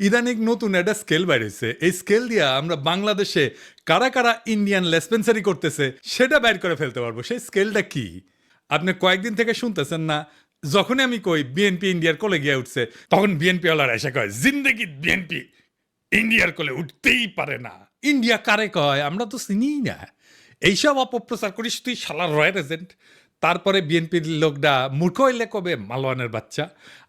ইদানিং নতুন একটা স্কেল বাইরেছে, এই স্কেল দিয়া আমরা বাংলাদেশে কারা কারা ইন্ডিয়ান লেসপেন্সারি করতেছে সেটা বাইর করে ফেলতে পারবো। সেই স্কেলটা কি আপনি কয়েকদিন থেকে শুনতেছেন না? যখনই আমি কই বিএনপি ইন্ডিয়ার কোলে গিয়ে উঠছে, তখন বিএনপি ওয়ালারা এসে কয় জিন্দেগি বিএনপি ইন্ডিয়ার কোলে উঠতেই পারে না। ইন্ডিয়া কারে কয় আমরা তো চিনিই না। এইসব অপপ্রচার করিস তুই শালার রয়্যাল এজেন্ট। তারপরে বিএনপির লোকটা মূর্খ হইলে কবে মালওয়ানের বাচ্চা,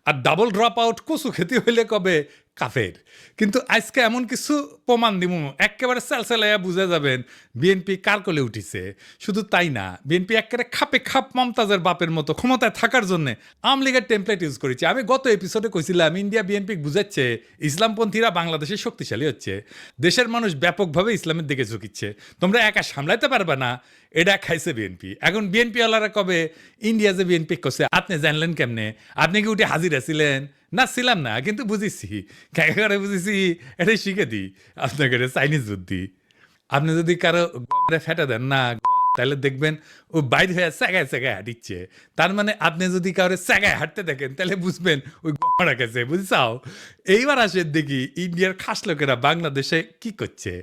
আর ডাবল ড্রপ আউট কচু খেতে হইলে কবে কাফের। কিন্তু আজকে এমন কিছু প্রমাণ দিব একেবারে চালচালাইয়া বুঝে যাবেন বিএনপি কার কোলে উঠিছে। শুধু তাই না, বিএনপি একেবারে খাপে খাপ মমতাজের বাপের মতো ক্ষমতায় থাকার জন্য আওয়ামী লীগের টেমপ্লেট ইউজ করেছে। আমি গত এপিসোডে কইছিলাম ইন্ডিয়া বিএনপি বুঝাচ্ছে ইসলামপন্থীরা বাংলাদেশে শক্তিশালী হচ্ছে, দেশের মানুষ ব্যাপকভাবে ইসলামের দিকে ঝুঁকিচ্ছে, তোমরা একা সামলাইতে পারবে না। এটা খাইছে বিএনপি। এখন বিএনপি ওয়ালারা কবে ইন্ডিয়া যে বিএনপি করছে আপনি জানলেন কেমনে? আপনি কি উঠে হাজির ছিলেন? না ছিলাম না, কিন্তু বুঝেছি। করে বুঝেছি এটাই শিখে দিই আপনাকে, চাইনিজ বুদ্ধি। আপনি যদি কারো ফেটে দেন না, তাহলে দেখবেন ও বাইরে হয়ে স্যাগায় স্যাগায় হাঁটিচ্ছে। তার মানে আপনি যদি কারো স্যাগায় হাঁটতে দেখেন তাহলে বুঝবেন ওই গড়া গেছে, বুঝছাও? এইবার আসেন দেখি ইন্ডিয়ার খাস লোকেরা বাংলাদেশে কি করছে।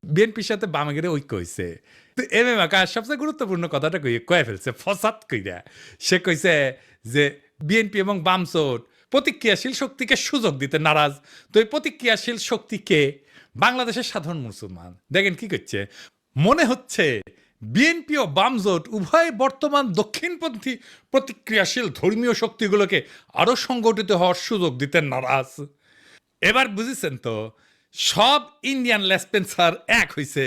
বিএনপির সাথে বামেগের ঐক্য হয়েছে। এম এম আকাশ সবচেয়ে গুরুত্বপূর্ণ কথাটা কয়ে ফেলছে ফসাদ কইরা। সে কইছে যে বিএনপি এবং বামজোট প্রতিক্রিয়াশীল শক্তিকে সুযোগ দিতে নারাজ। তো এই প্রতিক্রিয়াশীল শক্তিকে বাংলাদেশের সাধারণ মুসলমান দেখেন কি করছে। মনে হচ্ছে বিএনপি ও বামজোট উভয় বর্তমান দক্ষিণপন্থী প্রতিক্রিয়াশীল ধর্মীয় শক্তিগুলোকে আরো সংগঠিত হওয়ার সুযোগ দিতে নারাজ। এবার বুঝেছেন তো, সব ইন্ডিয়ান লেসপেন্সার এক হইছে।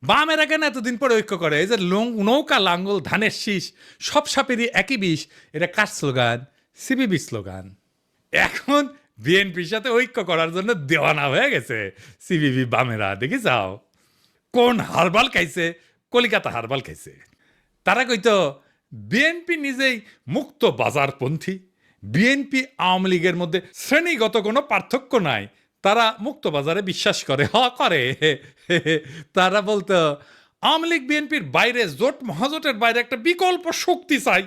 বামেরা কেন এতদিন পরে ঐক্য করে? এই যে নৌকা লাঙ্গল ধানের শীষ সব সাপেরই একই বিষ, এটা কার স্লোগান? CPB slogan. এখন বিএনপির সাথে ঐক্য করার জন্য দেওয়ানা হয়ে গেছে সিপিবি বামেরা। দেখি যাও কোন হারবাল খাইছে, কলিকাতা হারবাল খাইছে। তারা কইতো বিএনপি নিজেই মুক্ত বাজারপন্থী, বিএনপি আওয়ামী লীগের মধ্যে শ্রেণীগত কোনো পার্থক্য নাই, তারা মুক্ত বাজারে বিশ্বাস করে। করে তারা বলতো আওয়ামী লীগ বিএনপির বাইরে, জোট মহাজোটের বাইরে একটা বিকল্প শক্তি চাই।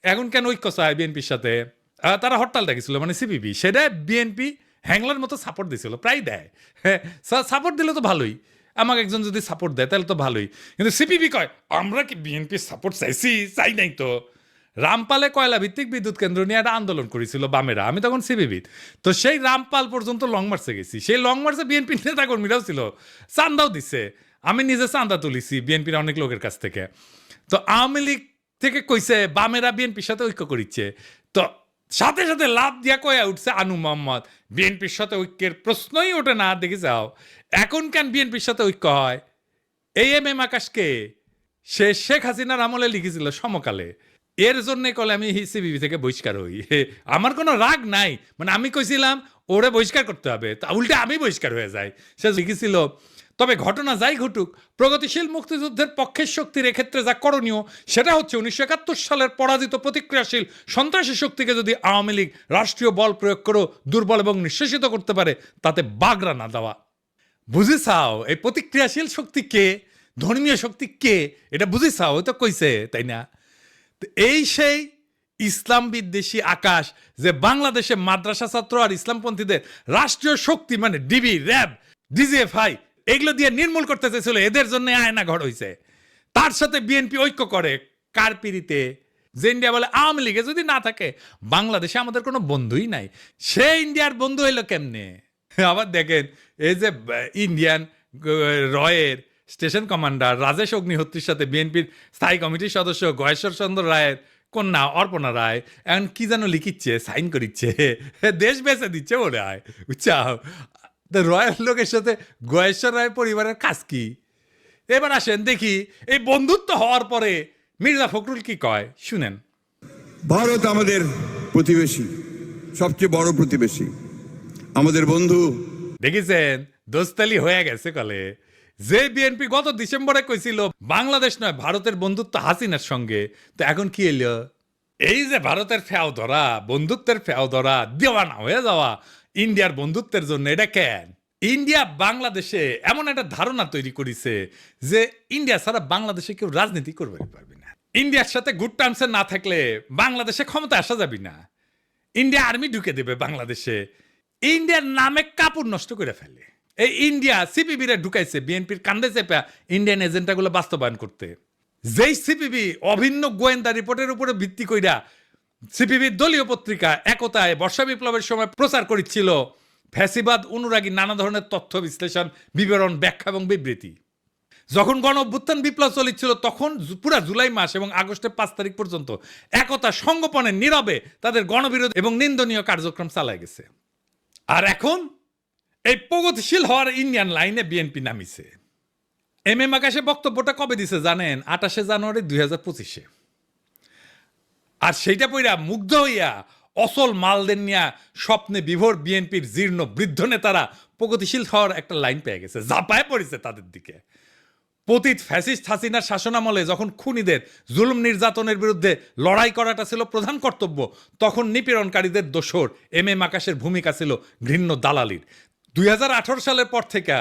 এখন কেন ঐক্য চায় বিএনপির সাথে? তারা হরতাল ডাকিছিল, মানে সিপিবি, সেটা বিএনপি হ্যাংলার মতো সাপোর্ট দিছিল, প্রায় দেয়। হ্যাঁ, সাপোর্ট দিলে তো ভালোই, আমাকে একজন যদি সাপোর্ট দেয় তাহলে তো ভালোই। কিন্তু সিপিবি কয় আমরা কি বিএনপির সাপোর্ট চাইছি? চাই নাই তো। রামপালে কয়লা ভিত্তিক বিদ্যুৎ কেন্দ্র নিয়ে একটা আন্দোলন করেছিল বামেরা, আমি তখন সিপিবির। তো সেই রামপাল পর্যন্ত লং মার্চে গেছি। সেই লং মার্চে বিএনপির নেতাকর্মীরাও ছিল, চান্দাও দিচ্ছে। আমি নিজে চান্দা তুলিছি বিএনপির অনেক লোকের কাছ থেকে। তো আওয়ামী লীগ থেকে কইছে বামেরা বিএনপির সাথে ঐক্য করিচ্ছে। তো সাথে সাথে লাভ দিয়া কয়া উঠছে আনু মোহাম্মদ বিএনপির সাথে ঐক্যের প্রশ্নই ওঠে না। দেখি যাও এখন কেন বিএনপির সাথে ঐক্য হয়? এই এম এম আকাশকে সে শেখ হাসিনার আমলে লিখেছিল সমকালে, এর জন্য কলে আমি সিবিবি থেকে বহিষ্কার হই। আমার কোনো রাগ নাই, মানে আমি কইছিলাম ওরে বহিষ্কার করতে হবে, তা উল্টে আমি বহিষ্কার হয়ে যাই। সে লিখেছিল তবে ঘটনা যাই ঘটুক, প্রগতিশীল মুক্তিযুদ্ধের পক্ষের শক্তির এক্ষেত্রে যা করণীয় সেটা হচ্ছে 1971 সালের পরাজিত প্রতিক্রিয়াশীল সন্ত্রাসী শক্তিকে যদি আওয়ামী লীগ রাষ্ট্রীয় বল প্রয়োগ করে দুর্বল এবং নিঃশেষিত করতে পারে, তাতে বাগড়া না দেওয়া। বুঝেছাও এই প্রতিক্রিয়াশীল শক্তি কে, ধর্মীয় শক্তি কে, এটা বুঝেছাও? ওই তো কইছে, তাই না? এই সেই ইসলাম বিদ্বেষী আকাশ যে বাংলাদেশে মাদ্রাসা ছাত্র আর ইসলামপন্থীদের রাষ্ট্রীয় শক্তি মানে ডিবি, র্যাব, ডিজিএফআই এগুলো দিয়ে নির্মূল করতে চেয়েছিল, এদের জন্য আয়না ঘর হয়েছে। তার সাথে বিএনপি ঐক্য করে কার পিড়িতে? যে ইন্ডিয়া বলে আওয়ামী লীগে যদি না থাকে বাংলাদেশে আমাদের কোনো বন্ধুই নাই। সে ইন্ডিয়ার বন্ধু হইলো কেমনে? আবার দেখেন এই যে ইন্ডিয়ান রয়ের স্টেশন কমান্ডার রাজেশ অগ্নিহোত্রীর সাথে বিএনপির স্থায়ী কমিটির সদস্য গয়েশ্বর চন্দ্র রায়ের কন্যা অর্পণা রায় এখন কি যেন লিখিচ্ছে, সাইন করিচ্ছে, দেশ বেঁচে দিচ্ছে বলে হয়। বুঝছাও? রয়্যাল লোকের সাথে গয়েশ্বর রায় পরিবারের কাজ কি? এবার আসেন দেখি এই বন্ধুত্ব হওয়ার পরে মির্জা ফখরুল কি কয়, শুনেন। ভারত আমাদের প্রতিবেশী, সবচেয়ে বড় প্রতিবেশী, আমাদের বন্ধু। দেখেছেন দোস্তালি হয়ে গেছে কলে। যে বিএনপি গত ডিসেম্বরে কইছিল বাংলাদেশ নয় ভারতের বন্ধুত্ব হাসিনার সঙ্গে, তো এখন কি এলো? এই যে ভারতের ফেও ধরা, বন্ধুত্বের ফেও ধরা, দেওয়ানা হয়ে যাওয়া ইন্ডিয়ার বন্ধুত্বের জন্য। এটা কেন? ইন্ডিয়া বাংলাদেশে এমন একটা ধারণা তৈরি করেছে যে ইন্ডিয়া ছাড়া বাংলাদেশে কেউ রাজনীতি করবে পারবে না। ইন্ডিয়ার সাথে গুড টার্মসে না থাকলে বাংলাদেশে ক্ষমতা আসা যাবে না। ইন্ডিয়া আর্মি ঢুকে দেবে বাংলাদেশে, ইন্ডিয়ার নামে কাপড় নষ্ট করে ফেলে। এই ইন্ডিয়া সিপিবি রে ঢুকাইছে বিএনপির কান্দে চেপা ইন্ডিয়ান এজেন্ডাগুলো বাস্তবায়ন করতে। যেই সিপিবি অভিন্ন গোয়েন্দা রিপোর্টের উপরে ভিত্তি কইরা সিপিবির দলীয় পত্রিকা একতায় বর্ষা বিপ্লবের সময় প্রচার করেছিল ফ্যাসিবাদ অনুরাগী নানা ধরনের তথ্য বিশ্লেষণ, বিবরণ, ব্যাখ্যা এবং বিবৃতি। যখন গণ অভ্যুত্থান বিপ্লব চলছিল তখন পুরা জুলাই মাস এবং আগস্টের 5 তারিখ পর্যন্ত একতা সংগোপনে নীরবে তাদের গণবিরোধ এবং নিন্দনীয় কার্যক্রম চালায় গেছে। আর এখন এই প্রগতিশীল হওয়ার ইন্ডিয়ান লাইনে বিএনপি নামিছে। এম এম আকাশে বক্তব্যটা কবে দিছে জানেন? 28শে জানুয়ারি 2025-এ। আর সেইটা পইরা মুগ্ধ হইয়া অসল মালদের নিয়া স্বপ্নে বিভোর বিএনপির জীর্ণ বৃদ্ধ নেতারা প্রগতিশীল হওয়ার একটা লাইন পেয়ে গেছে, ঝাঁপায় পড়েছে তাদের দিকে। পতিত ফ্যাসিস্ট হাসিনার শাসনামলে যখন খুনিদের জুলুম নির্যাতনের বিরুদ্ধে লড়াই করাটা ছিল প্রধান কর্তব্য, তখন নিপীড়নকারীদের দোসর এম এম আকাশের ভূমিকা ছিল ঘৃণ্য দালালির। 2018 সালের পর থেকে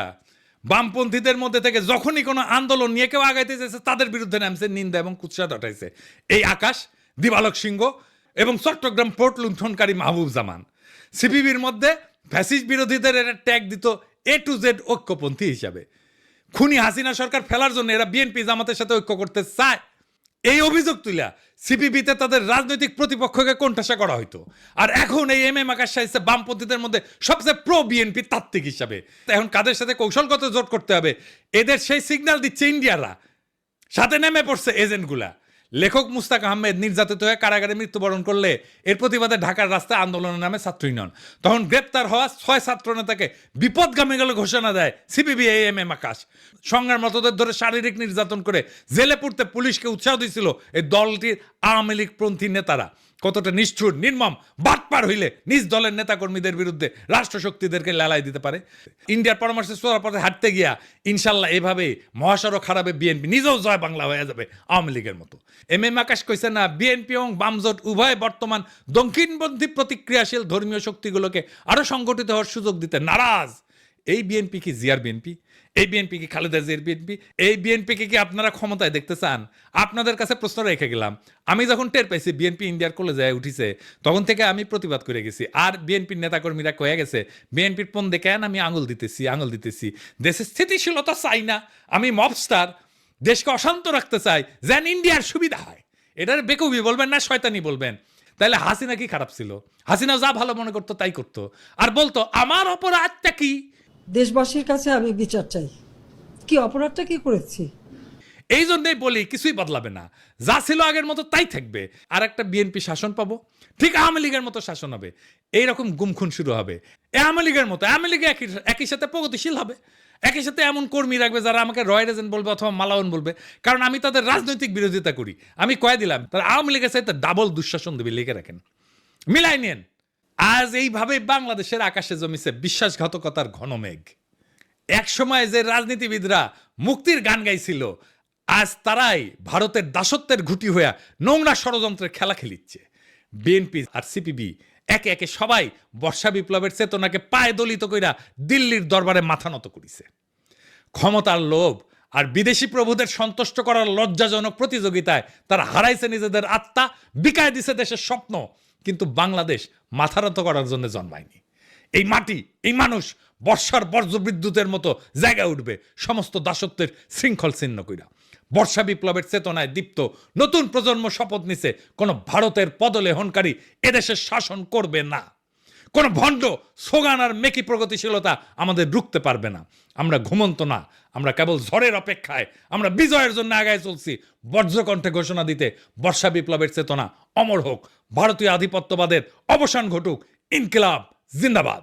বামপন্থীদের মধ্যে থেকে যখনই কোনো আন্দোলন নিয়ে কেউ আগাইতে চেয়েছে তাদের বিরুদ্ধে নামছে, নিন্দা এবং কুৎসা ঘটাইছে এই আকাশ, দিবালক সিংহ এবং চট্টগ্রাম পোর্ট লুণ্ঠনকারী মাহবুব জামান। সিপিবির মধ্যে ফ্যাসিস্ট বিরোধীদের এরা ট্যাগ দিত A to Z ঐক্যপন্থী হিসাবে। খুনি হাসিনা সরকার ফেলার জন্য এরা বিএনপি জামাতের সাথে ঐক্য করতে চায়, এই অভিযোগ তুলা সিপিবিতে তাদের রাজনৈতিক প্রতিপক্ষকে কোণঠাসা করা হইতো। আর এখন এই এম এম আকাশ সাহিত্যে বামপন্থীদের মধ্যে সবচেয়ে প্রো বিএনপি তাত্ত্বিক হিসাবে। এখন কাদের সাথে কৌশলগত জোট করতে হবে এদের সেই সিগন্যাল দিচ্ছে ইন্ডিয়ারা, সাথে নেমে পড়ছে এজেন্টগুলা। লেখক মুস্তাক আহমেদ নির্যাতিত হয়ে কারাগারে মৃত্যুবরণ করলে এর প্রতিবাদে ঢাকার রাস্তায় আন্দোলনের নামে ছাত্র ইউনিয়ন। তখন গ্রেপ্তার হওয়া 6 ছাত্র নেতাকে বিপদগামী বলে ঘোষণা দেয় সিপিবি এম এম আকাশ। সংগ্রামরতদের ধরে শারীরিক নির্যাতন করে জেলে পুরতে পুলিশকে উৎসাহ দিয়েছিল এই দলটির আওয়ামী লীগপন্থী নেতারা। কতটা নিষ্ঠুর, নির্মম, বাটপার হইলে নিজ দলের নেতাকর্মীদের বিরুদ্ধে রাষ্ট্রশক্তিদেরকে লেলাই দিতে পারে। ইন্ডিয়ার পরামর্শে চলার পথে হাঁটতে গিয়া ইনশাল্লাহ এভাবে মহাসড়ক খারাপে বিএনপি নিজেও জয় বাংলা হয়ে যাবে আওয়ামী লীগের মতো। এম এম আকাশ কইছে না, বিএনপি এবং বামজোট উভয় বর্তমান দক্ষিণপন্থী প্রতিক্রিয়াশীল ধর্মীয় শক্তিগুলোকে আরো সংগঠিত হওয়ার সুযোগ দিতে নারাজ। এই বিএনপি কি জিয়ার বিএনপি? এই বিএনপি কি খালেদা জিয়ার বিএনপি? এই বিএনপিকে কি আপনারা ক্ষমতায় দেখতে চান? আপনাদের কাছে প্রশ্ন রেখে গেলাম। আমি যখন টের পাইছি বিএনপি ইন্ডিয়ার কলেজায় উঠিছে তখন থেকে আমি প্রতিবাদ করে গেছি। আর বিএনপির নেতাকর্মীরা কয়ে গেছে বিএনপির পণ দেখেন আমি আঙুল দিতেছি। দেশের স্থিতিশীলতা চাই না, আমি মবস্টার, দেশকে অশান্ত রাখতে চাই যেন ইন্ডিয়ার সুবিধা হয়। এটার বেকুবি বলবেন না শয়তানি বলবেন। তাহলে হাসিনা কি খারাপ ছিল? হাসিনা যা ভালো মনে করতো তাই করতো, আর বলতো আমার অপরাধটা কি? দেশবাসীর কাছে আমি বিচার চাই, কি অপরাধটা কি করেছি। এই জন্যই বলি কিছুই বদলাবে না, যা ছিল আগের মতো তাই থাকবে। আর একটা বিএনপি শাসন পাবো, ঠিক আওয়ামী লীগের মতো শাসন হবে। এইরকম গুমখুন শুরু হবে আওয়ামী লীগের মতো। আওয়ামী লীগ একই সাথে প্রগতিশীল হবে, একই সাথে এমন কর্মী রাখবে যারা আমাকে রয়্যাল এজেন্ট বলবে অথবা মালাউন বলবে, কারণ আমি তাদের রাজনৈতিক বিরোধিতা করি। আমি কয়ে দিলাম তারা আওয়ামী লীগের সাথে ডাবল দুঃশাসন দেবে, লিখে রাখেন, মিলাই নেন। আজ এইভাবে বাংলাদেশের আকাশে জমিছে বিশ্বাসঘাতকতার ঘন মেঘ। এক সময় যে রাজনীতিবিদরা মুক্তির গান গাইছিল আজ তারাই ভারতের দাসত্বের ঘুঁটি হইয়া নোংরা ষড়যন্ত্রের খেলা খেলিচ্ছে। বিএনপি আর সিপিবি একে একে সবাই বর্ষা বিপ্লবের চেতনাকে পায়ে দলিত কইরা দিল্লির দরবারে মাথা নত করিছে। ক্ষমতার লোভ আর বিদেশি প্রভুদের সন্তুষ্ট করার লজ্জাজনক প্রতিযোগিতায় তারা হারাইছে নিজেদের আত্মা, বিকায় দিছে দেশের স্বপ্ন। কিন্তু বাংলাদেশ মাথা নত করার জন্য জন্মায়নি। এই মাটি, এই মানুষ বর্ষার বজ্রবিদ্যুতের মতো জায়গায় উঠবে সমস্ত দাসত্বের শৃঙ্খল ছিন্ন কইরা। বর্ষা বিপ্লবের চেতনায় দীপ্ত নতুন প্রজন্ম শপথ নিছে কোন ভারতের পদলেহনকারী এদেশের শাসন করবে না। কোন ভণ্ড সোগান আর মেকি প্রগতিশীলতা আমাদের রুখতে পারবে না। আমরা ঘুমন্ত না, আমরা কেবল ঝড়ের অপেক্ষায়। আমরা বিজয়ের জন্য আগায় চলছি, বজ্রকণ্ঠে ঘোষণা দিতে বর্ষা বিপ্লবের চেতনা অমর হোক, ভারতীয় আধিপত্যবাদের অবসান ঘটুক, ইনকিলাব জিন্দাবাদ।